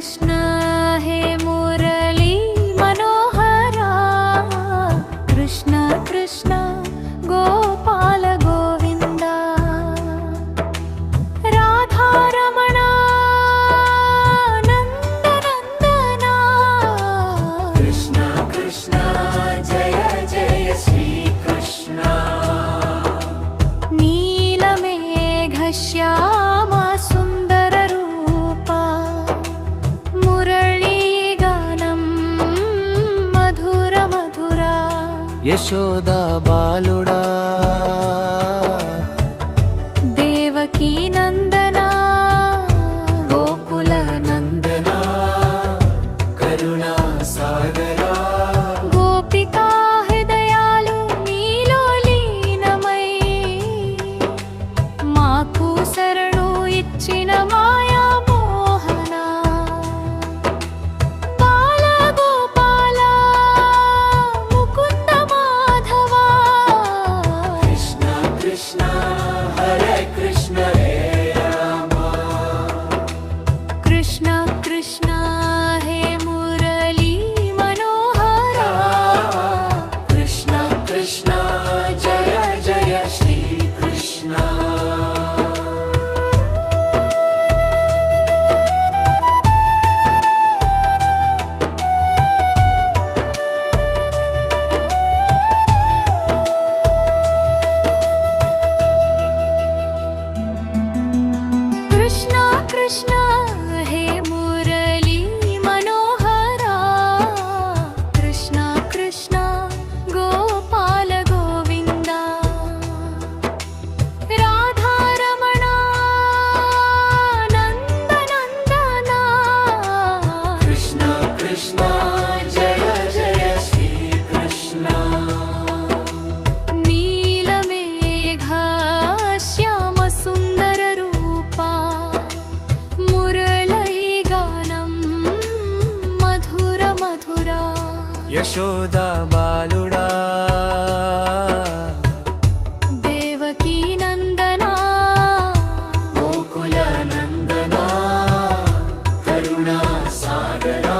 कृष्ण हे मुरली मनोहरा कृष्ण कृष्ण गोपाल गोविंदा राधारमण नंदनंदना कृष्ण कृष्ण जय जय श्री कृष्ण नीलमेघश्याम सुंदर रूपा मुरलीगानं मधुर मधुरा यशोदा बालुड़ा देवकी नंदना गोकुल नंदना करुणा सागरा गोपिका हृदयालु नीलो लीनमై మాకు శరణు ఇచ్చిన మాయా మోహన బాల గోపాల ముకుంద మాధవ कृष्ण कृष्ण हरे कृष्ण हे राम కృష్ణ కృష్ణ హే మురళీ మనోహర कृष्ण कृष्ण जय जय श्री कृष्ण కృష్ణ కృష్ణ హే మురళీ మనోహరా కృష్ణ కృష్ణ గోపాల గోవిందా రాధారమణ నందనందనా कृष्ण कृष्ण जय जय श्री कृष्ण నీలమేఘశ్యామ సుందర రూపా మురళీగానం మధుర మధురా यशोदा बालुड़ा దేవకీ నందనా गोकुल नंदना करुणा सागरा